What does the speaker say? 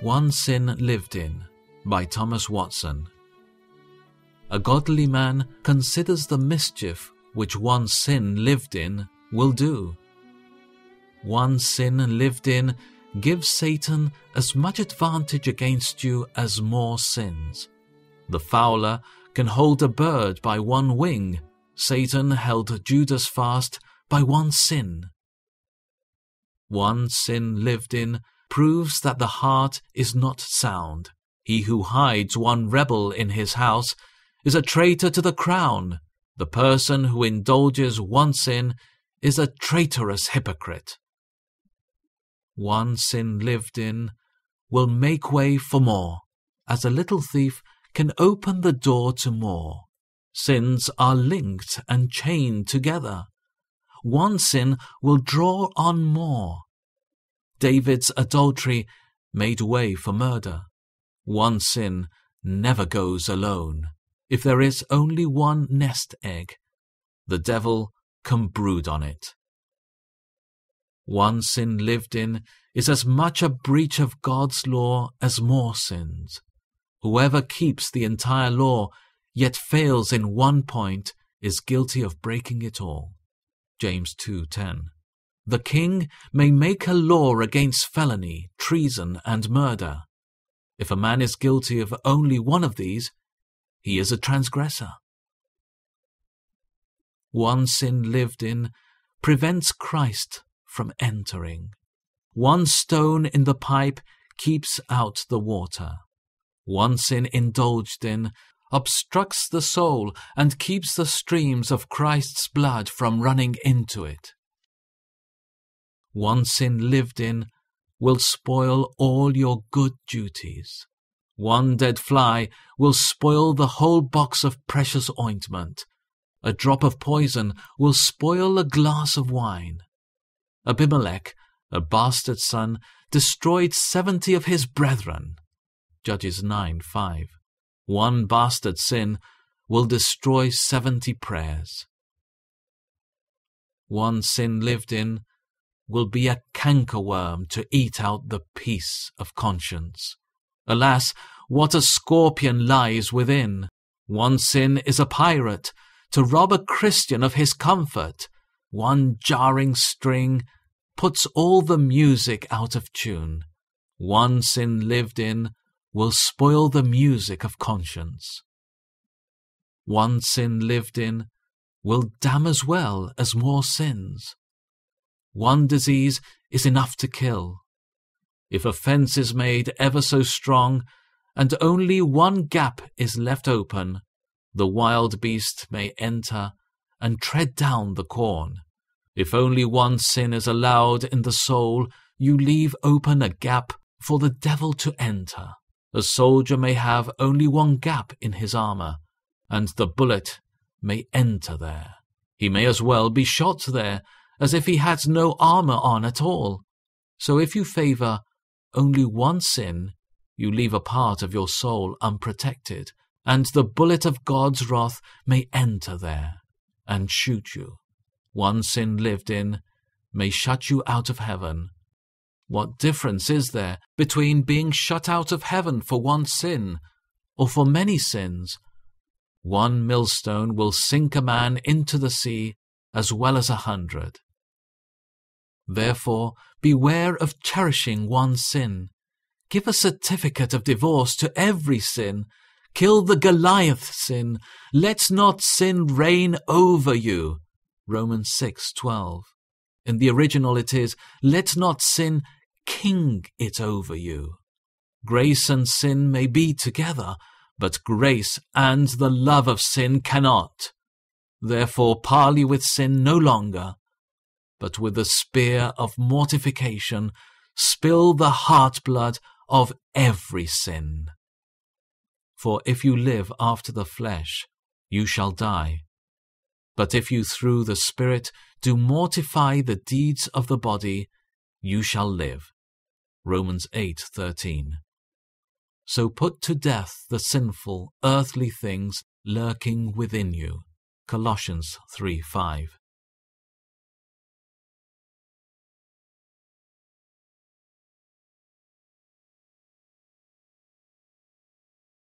One Sin Lived In by Thomas Watson. A godly man considers the mischief which one sin lived in will do. One sin lived in gives Satan as much advantage against you as more sins. The fowler can hold a bird by one wing. Satan held Judas fast by one sin. One sin lived in proves that the heart is not sound. He who hides one rebel in his house is a traitor to the crown. The person who indulges one sin is a traitorous hypocrite. One sin lived in will make way for more, as a little thief can open the door to more. Sins are linked and chained together. One sin will draw on more. David's adultery made way for murder. One sin never goes alone. If there is only one nest egg, the devil can brood on it. One sin lived in is as much a breach of God's law as more sins. Whoever keeps the entire law yet fails in one point is guilty of breaking it all. James 2:10. The king may make a law against felony, treason, and murder. If a man is guilty of only one of these, he is a transgressor. One sin lived in prevents Christ from entering. One stone in the pipe keeps out the water. One sin indulged in obstructs the soul and keeps the streams of Christ's blood from running into it. One sin lived in will spoil all your good duties. One dead fly will spoil the whole box of precious ointment. A drop of poison will spoil a glass of wine. Abimelech, a bastard son, destroyed 70 of his brethren. Judges 9:5. One bastard sin will destroy 70 prayers. One sin lived in will be a cankerworm to eat out the peace of conscience. Alas, what a scorpion lies within! One sin is a pirate, to rob a Christian of his comfort. One jarring string puts all the music out of tune. One sin lived in will spoil the music of conscience. One sin lived in will damn as well as more sins. One disease is enough to kill. If a fence is made ever so strong, and only one gap is left open, the wild beast may enter and tread down the corn. If only one sin is allowed in the soul, you leave open a gap for the devil to enter. A soldier may have only one gap in his armor, and the bullet may enter there. He may as well be shot there as if he had no armor on at all. So if you favor only one sin, you leave a part of your soul unprotected, and the bullet of God's wrath may enter there and shoot you. One sin lived in may shut you out of heaven. What difference is there between being shut out of heaven for one sin or for many sins? One millstone will sink a man into the sea as well as 100. Therefore, beware of cherishing one sin. Give a certificate of divorce to every sin. Kill the Goliath sin. Let not sin reign over you. Romans 6:12. In the original it is, let not sin king it over you. Grace and sin may be together, but grace and the love of sin cannot. Therefore parley with sin no longer, but with the spear of mortification spill the heart blood of every sin. For if you live after the flesh, you shall die. But if you through the Spirit do mortify the deeds of the body, you shall live. Romans 8:13. So put to death the sinful, earthly things lurking within you. Colossians 3:5.